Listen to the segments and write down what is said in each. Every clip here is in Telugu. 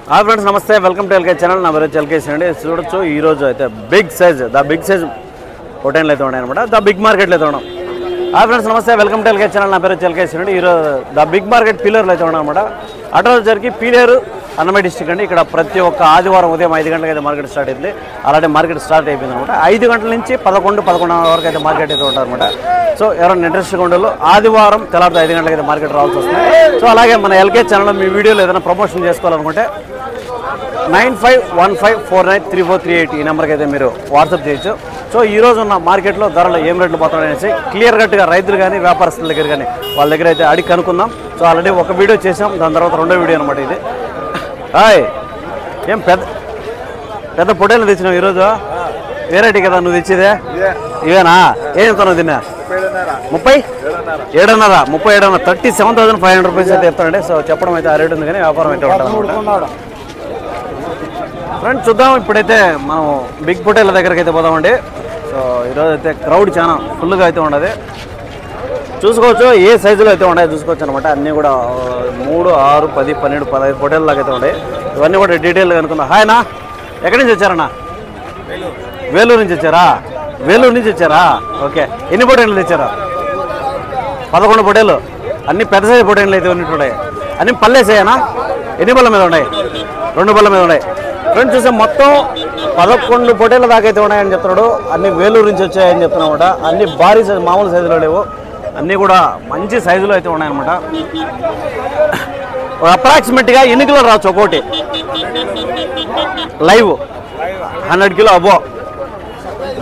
హాయ్ ఫ్రెండ్స్, నమస్తే. Welcome to LK channel. నా పేరు ఎల్కేసి అండి. చూడొచ్చు ఈరోజు అయితే బిగ్ సైజ్ పొటైన్లు అయితే ఉన్నాయన్నమాట. ద బిగ్ మార్కెట్లో అయితే ఉన్నాం. హాయ్ ఫ్రెండ్స్, నమస్తే. Welcome to LK channel. నా పేరు ఎల్కేసి అండి. ఈరోజు ద బిగ్ మార్కెట్ పీలర్లు అయితే ఉన్నాయన్నమాట. అటోజరికి పీలేరు అన్నమయ్య డిస్ట్రిక్ట్ అండి. ఇక్కడ ప్రతి ఒక్క ఆదివారం ఉదయం 5 గంటలకు అయితే మార్కెట్ స్టార్ట్ అయింది. అలాంటి మార్కెట్ స్టార్ట్ అయిపోయింది అనమాట. 5 గంటల నుంచి 11:30 వరకు అయితే మార్కెట్ అయితే ఉంటారనమాట. సో ఎవరైనా ఇంట్రెస్ట్గా ఉండేవాళ్ళు ఆదివారం తెల్లారితో 5 గంటలకు అయితే మార్కెట్ రావాల్సి వస్తుంది. సో అలాగే మన ఎల్కే ఛానల్లో మీ వీడియోలో ఏదైనా ప్రమోషన్ చేసుకోవాలనుకుంటే 9515493438 ఈ నెంబర్కి అయితే మీరు వాట్సాప్ చేయొచ్చు. సో ఈ రోజు ఉన్న మార్కెట్లో ధరలు ఏం రేట్లు పోతున్నాయనేసి క్లియర్ కట్గా రైతులు కానీ వ్యాపారస్తుల దగ్గర కానీ వాళ్ళ దగ్గర అయితే అడిగి కనుక్కుందాం. సో ఆల్రెడీ ఒక వీడియో చేసాం, దాని తర్వాత రెండో వీడియో అనమాట ఇది. హాయ్, ఏం పెద్ద పొటేలు తెచ్చినావు ఈరోజు? వెరైటీ కదా నువ్వు తెచ్చిదే? ఇవేనా? ఏం చెప్తాను తిన్నా? 37.5 37,500 రూపీస్ అయితే చెప్తానండి. సో చెప్పడం అయితే ఆ రేటు ఉంది కానీ వ్యాపారం అయితే ఉంటుంది. ఫ్రెండ్స్ చూద్దాం, ఇప్పుడైతే మనం బిగ్ పొటేల దగ్గరికి అయితే పోదామండి. సో ఈరోజు అయితే క్రౌడ్ చాలా ఫుల్గా అయితే ఉండదు. చూసుకోవచ్చు ఏ సైజులో అయితే ఉన్నాయో చూసుకోవచ్చు అనమాట. అన్నీ కూడా 3, 6, 10, 12, 15 పొటేల లాగా అయితే ఉన్నాయి. ఇవన్నీ కూడా డీటెయిల్గా అనుకుందాం. హాయ్నా, ఎక్కడి నుంచి వచ్చారన్నా? వేలూరు నుంచి వచ్చారా? ఓకే, ఎన్ని పొటేళ్ళు తెచ్చారా? 11 పొటేలు. అన్ని పెద్ద సైజు పొటేళ్ళు అయితే ఉన్నట్టున్నాయి. అన్ని పళ్ళేసాయనా? ఎన్ని బల్ల మీద ఉన్నాయి? 2 బల్ల మీద ఉన్నాయి. ఫ్రెండ్స్ చూస్తే మొత్తం 11 పొటేళ్ళ దాకా అయితే ఉన్నాయని చెప్తున్నాడు. అన్ని వేలూరు నుంచి వచ్చాయని చెప్తున్నమాట. అన్ని భారీ సైజు, మామూలు సైజులో లేవు, అన్నీ కూడా మంచి సైజులో అయితే ఉన్నాయన్నమాట. అప్రాక్సిమేట్గా ఎన్ని కిలోలు రావచ్చు ఒక్కోటి? లైవ్ 100 కిలో అబో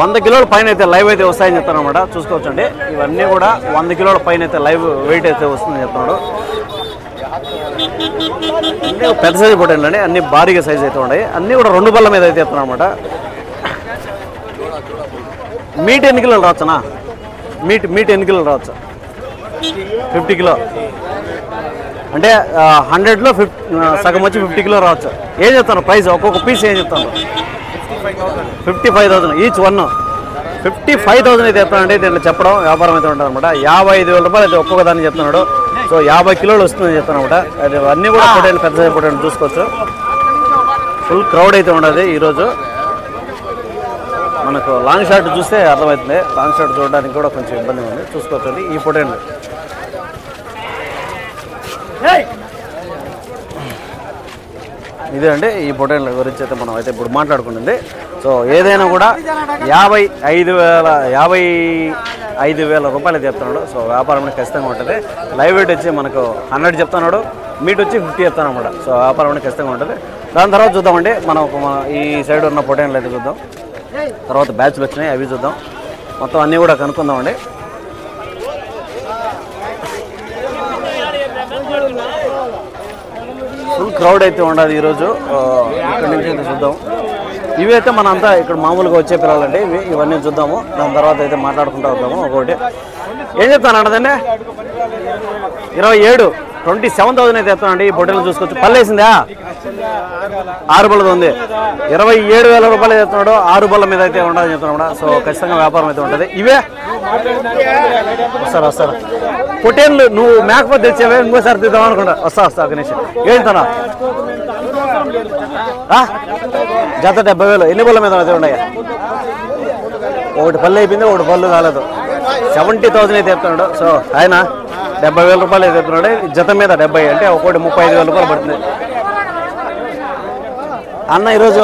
100 కిలోల పైన అయితే లైవ్ అయితే వస్తాయని చెప్తాను అనమాట. చూసుకోవచ్చండి, ఇవన్నీ కూడా 100 కిలోల పైన అయితే లైవ్ వెయిట్ అయితే వస్తుందని చెప్తున్నాడు. అన్నీ పెద్ద సైజు పొటేళ్ళు అండి, అన్ని భారీగా సైజు అయితే ఉన్నాయి. అన్నీ కూడా 2 బల్ల మీద అయితే చెప్తున్నాను అనమాట. మీట్ ఎన్ని కిలోలు రావచ్చునా? మీట్ ఎన్ని కిలోలు రావచ్చు? 50 కిలో అంటే 100లో సగం వచ్చి 50 కిలో రావచ్చు. ఏం చెప్తాను ప్రైస్? ఒక్కొక్క పీస్ ఏం చెప్తాను? 55,000 ఈచ్ వన్. 55,000 అయితే చెప్తానండి. దీంట్లో చెప్పడం వ్యాపారం అయితే ఉంటుంది అనమాట. 55,000 రూపాయలు అయితే ఒక్కొక్క దాన్ని చెప్తున్నాడు. సో 50 కిలోలు వస్తుందని చెప్తాను అనమాట. అది అన్నీ కూడా పొటేళ్ళు పెద్ద సైజు పొటేళ్ళు చూసుకోవచ్చు. ఫుల్ క్రౌడ్ అయితే ఉండదు ఈరోజు. మనకు లాంగ్ షాట్ చూస్తే అర్థమవుతుంది. లాంగ్ షాట్ చూడడానికి కూడా కొంచెం ఇబ్బందిగా ఉంది. చూసుకోవచ్చు ఈ పొటేళ్ళు. ఇదే అండి ఈ పొటేళ్ళ గురించి అయితే మనం అయితే ఇప్పుడు మాట్లాడుకుంటుంది. సో ఏదైనా కూడా 55,000 రూపాయలు చెప్తున్నాడు. సో వ్యాపారం ఖచ్చితంగా ఉంటుంది. లైవ్ వెయిట్ వచ్చి మనకు 100 చెప్తున్నాడు, మీట్ వచ్చి 50 చెప్తాను అనమాట. సో వ్యాపారం ఖచ్చితంగా ఉంటుంది. దాని తర్వాత చూద్దామండి మనం ఈ సైడ్ ఉన్న పొటేళ్ళు అయితే చూద్దాం. తర్వాత బ్యాచ్లు వచ్చినాయి, అవి చూద్దాం. మొత్తం అన్నీ కూడా కనుక్కుందామండి. ఫుల్ క్రౌడ్ అయితే ఉండదు ఈరోజు. ఇక్కడ నుంచి అయితే చూద్దాం. ఇవి అయితే మన అంతా ఇక్కడ మామూలుగా వచ్చే పిల్లలండి. ఇవన్నీ చూద్దాము. దాని తర్వాత అయితే మాట్లాడుకుంటూ వద్దాము. ఒకటి ఏం చెప్తాను అంటదండి? 27,000 అయితే చెప్తానండి. ఈ పొట్టేలు చూసుకోవచ్చు. పళ్ళేసిందా? 6 బల్లది ఉంది. 27,000 రూపాయలు చెప్తున్నాడు. 6 బల్ల మీద అయితే ఉండదని చెప్తున్నాడు. సో ఖచ్చితంగా వ్యాపారం అయితే ఉంటుంది. ఇవే వస్తారు పొట్టేళ్ళు. నువ్వు మేకపోతే తెచ్చావే, ఇంకోసారి తీద్దాం అనుకుంటా. వస్తా ఒక నిమిషం. ఏంటన్నా జత 70,000. ఎన్ని బల్ల మీద అయితే ఉన్నాయా? ఒకటి పళ్ళు అయిపోయింది, ఒకటి పళ్ళు కాలేదు. 70,000 అయితే చెప్తున్నాడు. సో ఆయన 70,000 రూపాయలు అయితే చెప్తున్నాడు. జత మీద 70 అంటే ఒకటి 35,000 రూపాయలు పడుతుంది. అన్న ఈరోజు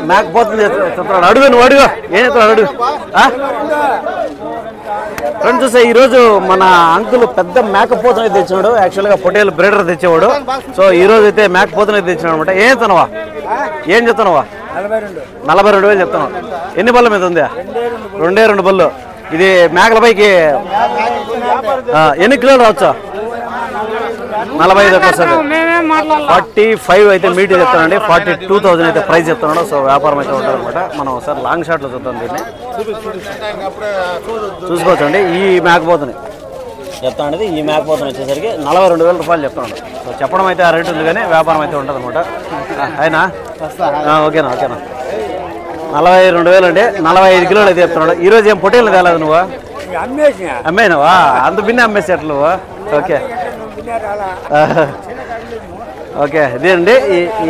మేకపోతుంది చెప్తున్నాడు. అడుగు, నువ్వు అడుగు. ఏం చెప్తున్నాడు? అడుగు. ఫ్రెండ్స్ చూస్తే ఈరోజు మన అంకుల్ పెద్ద మేకపోతను అయితే తెచ్చినాడు. యాక్చువల్గా పొటేలు బ్రీడర్ తెచ్చేవాడు. సో ఈరోజు అయితే మేకపోతను అయితే తెచ్చినాడు అనమాట. ఏం చెప్తున్నావా? 42,000 చెప్తున్నావు. ఎన్ని బల్ల మీద ఉంది? 2 బళ్ళు. ఇది మేకల పైకి ఎన్ని కిలోలు రావచ్చా? 45 వస్తుంది. 45 అయితే మీట్ చెప్తానండి. 42,000 అయితే ప్రైస్ చెప్తున్నాడు. సో వ్యాపారం అయితే ఉంటుంది అనమాట. మనం ఒకసారి లాంగ్ షాట్లో చూద్దాం. దీన్ని చూసుకోవచ్చండి. ఈ మేకపోతుని చెప్తానండి. ఈ మేకపోతుని వచ్చేసరికి 42,000 రూపాయలు చెప్తున్నాడు. సో చెప్పడం అయితే ఆ రేటు ఉంది కానీ వ్యాపారం అయితే ఉంటుంది అనమాట. అయినా ఓకేనా? 42,000 అండి. 45 కిలోలు అయితే చెప్తున్నాడు. ఈరోజు ఏం పొట్టేళ్ళు తేలేదు నువ్వు? అమ్మేనావా? అంత బిన్న అమ్మేసేట్లు నువ్వు? ఓకే ఓకే ఇదేండి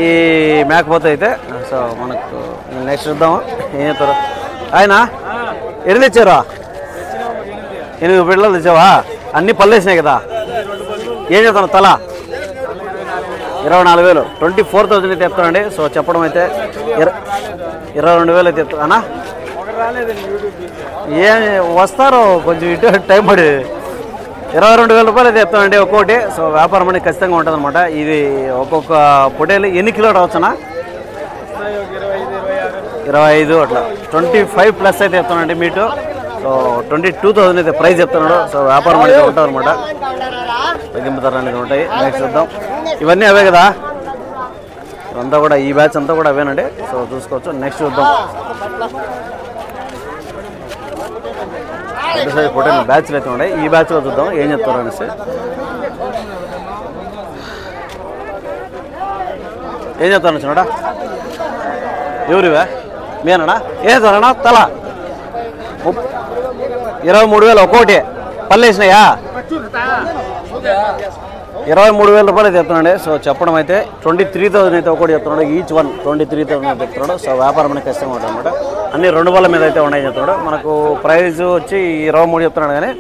ఈ మేకపోతే అయితే. సో మనకు నెక్స్ట్ చూద్దాము ఏం చెప్తారు. ఆయన ఎన్ని తెచ్చారా? 8 పిల్లలు తెచ్చావా? అన్ని పళ్ళు వేసినాయి కదా. ఏం చెప్తాను తల? 24,000 24,000 అయితే చెప్తానండి. సో చెప్పడం అయితే 22,000 అయితే చెప్తానా? ఏం వస్తారో కొంచెం ఇటు టైం పడి 22,000 రూపాయలు అయితే చెప్తానండి ఒక్కొక్కటి. సో వ్యాపారం అనేది ఖచ్చితంగా ఉంటుంది అనమాట. ఇది ఒక్కొక్క పొటేలు ఎన్ని కిలోలు రావచ్చునా? 25 అట్లా 25 ప్లస్ అయితే చెప్తానండి మీటు. సో 22,000 అయితే ప్రైస్ చెప్తున్నాడు. సో వ్యాపారం అనేది ఉంటుంది అనమాట. తగ్గింపుతారు అనేది ఉంటాయి. నెక్స్ట్ చూద్దాం. ఇవన్నీ అవే కదా, అంతా కూడా ఈ బ్యాచ్ అంతా కూడా అవేనండి. సో చూసుకోవచ్చు. నెక్స్ట్ చూద్దాం. పొటేల్ బ్యాచ్లు అయితే ఉన్నాయి. ఈ బ్యాచ్లో చూద్దాం ఏం చెప్తారు అనేసి. ఏం చెప్తాను చిన్నడా? ఎవరివే మీనా? ఏం చెప్తారన్నా? తల 23,000 ఒక్కోటి. పళ్ళు వేసినాయా? 23,000 రూపాయలు అయితే చెప్తున్నాండి. సో చెప్పడం అయితే 23,000 అయితే ఒకటి చెప్తున్నాడు. ఈచ్ వన్ 23,000 అయితే చెప్తున్నాడు. సో వ్యాపారం అనేది కష్టంగా ఉంటుంది అనమాట. అన్ని 2 బళ్ళ మీద అయితే ఉన్నాయని చెప్తున్నాడు. మనకు ప్రైజ్ వచ్చి 23 చెప్తున్నాడు కానీ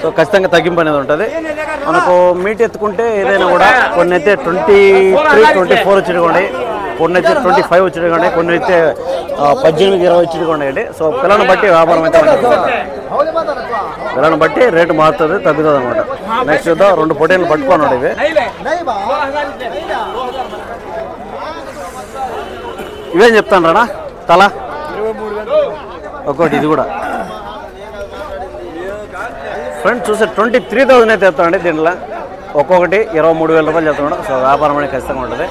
సో ఖచ్చితంగా తగ్గింపు అనేది ఉంటుంది. మనకు మీట్ ఎత్తుకుంటే ఏదైనా కూడా కొన్ని అయితే 23, 24 వచ్చేటివి, కొన్ని అయితే 25 వచ్చేటివి, కొన్ని అయితే 18, 20 వచ్చేటివి ఉన్నాయండి. సో పిల్లలను బట్టి వ్యాపారం అయితే పిల్లలను బట్టి రేటు మారుతుంది, తగ్గుతుంది అనమాట. నెక్స్ట్ చూద్దాం. 2 పొటేళ్ళు పట్టుకున్నాడు. ఇవేం చెప్తాను రానా? తల ఒక్కోటి. ఇది కూడా ఫ్రెండ్స్ చూస్తే 23,000 అయితే చెప్తానండి. దీంట్లో ఒక్కొక్కటి 23,000 రూపాయలు చెప్తున్నాడు. సో వ్యాపారం అనేది ఖచ్చితంగా ఉంటుంది.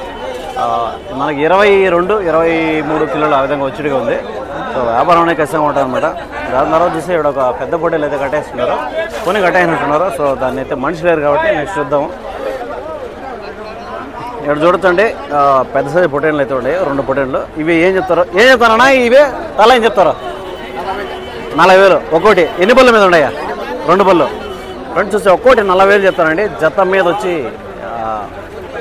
మనకి 22, 23 కిలోలు ఆ విధంగా వచ్చేటిగా ఉంది. సో వ్యాపారం అనేది ఖచ్చితంగా ఉంటుంది అనమాట. దాని తర్వాత చూస్తే ఇక్కడ ఒక పెద్ద పొట్టేలు అయితే కట్టేస్తున్నారు, కొన్ని కట్టేసినట్టున్నారు. సో దాన్ని అయితే మనిషి లేరు కాబట్టి నెక్స్ట్ చూద్దాము. ఇక్కడ చూడొచ్చండి పెద్ద సైజు పొటేళ్ళు అయితే ఉన్నాయి, 2 పొటేళ్ళు. ఇవి ఏం చెప్తారు? ఏం చెప్తారన్నా? ఇవే తల ఏం చెప్తారు? 40,000 ఒక్కోటి. ఎన్ని బళ్ళు మీద ఉన్నాయా? 2 బళ్ళు. ఫ్రెండ్స్ చూస్తే ఒక్కోటి 40,000 చెప్తానండి. జత మీద వచ్చి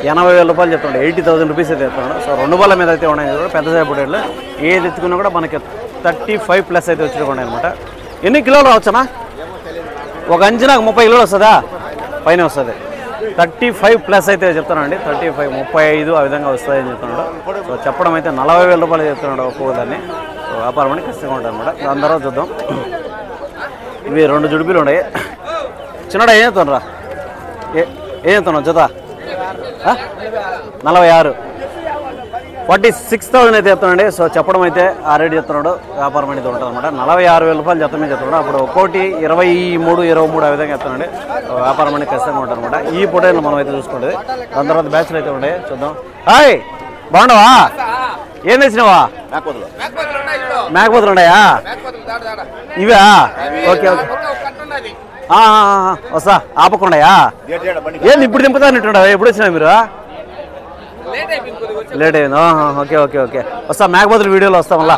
80,000 రూపాయలు చెప్తాడు. 80,000 రూపీస్ అయితే చెప్తున్నాడు. సో 2 బళ్ళ మీద అయితే ఉన్నాయి కూడా పెద్ద సైజు పొటేళ్ళు. ఏది ఎత్తుకున్నా కూడా మనకి 35 ప్లస్ అయితే వచ్చి అనమాట. ఎన్ని కిలోలు రావచ్చునా? ఒక అంచనాకు 30 కిలోలు వస్తుందా? పైన వస్తుంది. 35 ప్లస్ అయితే చెప్తున్నానండి. 35, 35 ఆ విధంగా వస్తాయని చెప్తున్నాడు. సో చెప్పడం అయితే 40,000 రూపాయలు చెప్తున్నాడు ఒక్కొక్క దాన్ని. సో వ్యాపారం అని ఖచ్చితంగా ఉంటుంది అనమాట. దాని తర్వాత చూద్దాం. ఇవి 2 జుడిపీలు ఉన్నాయి. చిన్నడా ఏం చెప్తాను? ఏం చెప్తున్నావు జత? 46, 46,000 అయితే చెప్తానండి. సో చెప్పడం అయితే ఆ రేటు చెప్తున్నాడు. వ్యాపారం అనేది ఉంటుంది అనమాట. 46,000 రూపాయలు జత మీద చెప్తున్నాడు. అప్పుడు ఒక్కోటి 23, 23 ఆ విధంగా చెప్తానండి. వ్యాపారం అనేది ఖచ్చితంగా ఉంటుంది అనమాట. ఈ పొటేళ్ళు మనం అయితే చూసుకుంటుంది. దాని తర్వాత బ్యాచ్లు అయితే ఉన్నాయి. చూద్దాం. హాయ్, బాగున్నావా? ఏం తెచ్చినావా? మేకపోతులు ఉన్నాయా? ఇవా? Okay okay. వస్తా. ఆపకుండాయా? ఏంది ఇప్పుడు దింపుతానంటుండవా? ఎప్పుడు వచ్చినా మీరు? లేట్ అయింది. Okay okay okay. వస్తా. మేకపోతులు వీడియోలో వస్తాం మళ్ళా.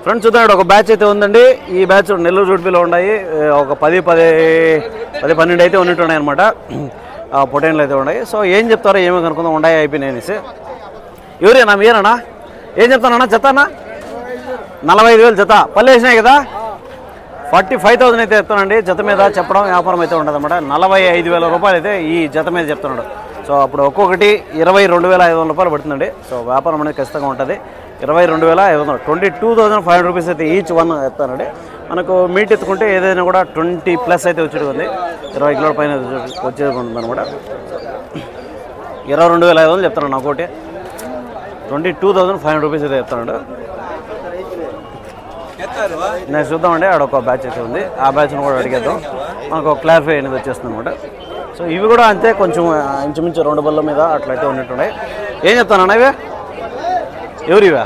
ఫ్రెండ్స్ చూద్దాం. ఒక బ్యాచ్ అయితే ఉందండి. ఈ బ్యాచ్ నెల్లూరు జుడిపిలో ఉన్నాయి. ఒక 10, 12 అయితే ఉన్నట్టున్నాయి అనమాట. పొటేన్లు అయితే ఉన్నాయి. సో ఏం చెప్తారో ఏమో కనుక్కుందాం. ఉన్నాయి అయిపోయినాయి అనేసి. ఎవరేనా? మీరేనా? ఏం చెప్తానన్నా? జత అన్న 45,000 జత. పళ్ళు వేసినాయి కదా. 45,000 అయితే చెప్తానండి. జత మీద చెప్పడం వ్యాపారం అయితే ఉంటుంది అనమాట. 45,000 రూపాయలు అయితే ఈ జత మీద చెప్తున్నాడు. సో అప్పుడు ఒక్కొక్కటి 22,500 రూపాయలు పడుతుందండి. సో వ్యాపారం అనేది ఖచ్చితంగా ఉంటుంది. 22,500, 22,500 రూపీస్ అయితే ఈచ్ వన్ చెప్తానండి. మనకు మీట్ ఎత్తుకుంటే ఏదైనా కూడా 20 ప్లస్ అయితే వచ్చేది ఉంది. 20 కిలోల పైన వచ్చేది ఉంటుంది అనమాట. 22,500 చెప్తాను. ఒకటి 22,500 రూపీస్ అయితే చెప్తాడు. నేను చూద్దామండి. ఆడ ఒక బ్యాచ్ అయితే ఉంది. ఆ బ్యాచ్ను కూడా అడిగేద్దాం. మనకు ఒక క్లారిఫై అనేది వచ్చేస్తుంది అనమాట. సో ఇవి కూడా అంతే, కొంచెం ఇంచుమించు 2 బళ్ళ మీద అట్లయితే ఉన్నట్టున్నాయి. ఏం చెప్తానన్నా ఇవే? ఎవరివా?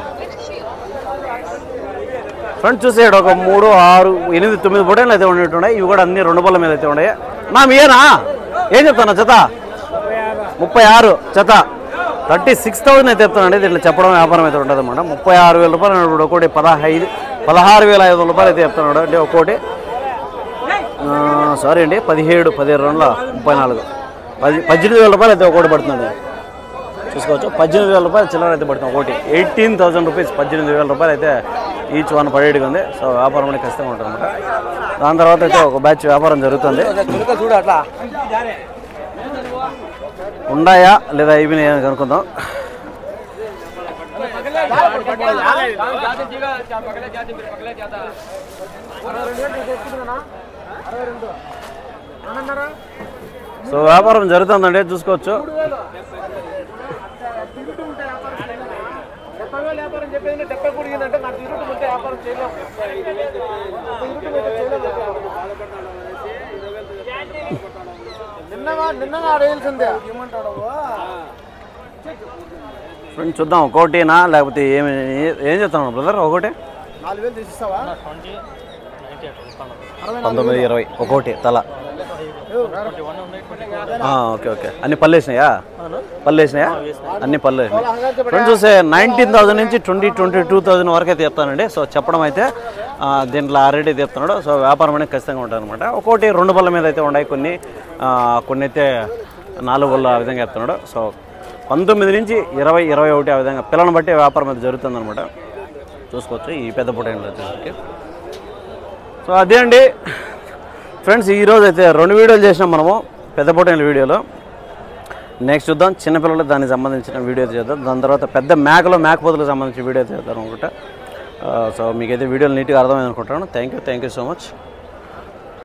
ఫ్రెండ్స్ చూసేడు ఒక 3, 6, 8, 9 పొటేళ్ళు అయితే ఉన్నట్టున్నాయి. ఇవి కూడా అన్ని 2 బళ్ళ మీద అయితే ఉన్నాయి. నా మీయేనా? ఏం చెప్తాను జత? 36 జత. 36,000 అయితే చెప్తానండి. దీంట్లో చెప్పడం వ్యాపారం అయితే ఉంటుంది అన్నమాట. 36,000 రూపాయలు ఒకటి. 16,500 రూపాయలు అయితే చెప్తున్నాడు. అంటే ఒక్కోటి సారీ అండి 17, 17 రౌండ్ల 34, 18,000 రూపాయలు అయితే ఒకటి పడుతుంది. చూసుకోవచ్చు. 18,000 రూపాయలు చిల్లర అయితే పడుతుంది ఒకటి. 18,000 రూపీస్, 18,000 రూపాయలు అయితే ఈచ్ వన్ పడేటిగా ఉంది. సో వ్యాపారం అనేది ఖచ్చితంగా ఉంటుంది అనమాట. దాని తర్వాత అయితే ఒక బ్యాచ్ వ్యాపారం జరుగుతుంది. ఉన్నాయా లేదా ఇవి కనుక్కుందాం. సో వ్యాపారం జరుగుతుందండి, చూసుకోవచ్చు. ఫ్రెండ్స్ చూద్దాం ఒకటినా లేకపోతే ఏం చెప్తాను బ్రదర్? ఒకటి 19,20 ఒకటి తల. Okay okay. అన్ని పళ్ళు వేసినాయా? అన్ని పళ్ళు వేసినాయి. ఫ్రెండ్స్ చూస్తే 19,000 నుంచి 22,000 వరకు అయితే చెప్తానండి. సో చెప్పడం అయితే దీంట్లో ఆ రేట్ అయితే చెప్తున్నాడు. సో వ్యాపారం అనేది ఖచ్చితంగా ఉంటుంది అనమాట. ఒక్కోటి 2 పళ్ళ మీద అయితే ఉన్నాయి, కొన్ని అయితే 4 పళ్ళు ఆ విధంగా చెప్తున్నాడు. సో 19 నుంచి 20, 21 ఆ విధంగా పిల్లలను బట్టి వ్యాపారం అయితే జరుగుతుంది అనమాట. చూసుకోవచ్చు ఈ పెద్ద పొట్టేళ్ళు వచ్చేసరికి. సో అదే అండి ఫ్రెండ్స్, ఈరోజు అయితే 2 వీడియోలు చేసినాం మనము పెద్ద పొట్టేళ్ళ వీడియోలో. నెక్స్ట్ చూద్దాం చిన్నపిల్లలు దానికి సంబంధించిన వీడియో చేద్దాం. దాని తర్వాత పెద్ద మేకపోతులకు సంబంధించిన వీడియో చేద్దాం అనుకుంటా. సో మీకైతే వీడియోలు నీట్గా అర్థమైంది అనుకుంటాను. Thank you so much.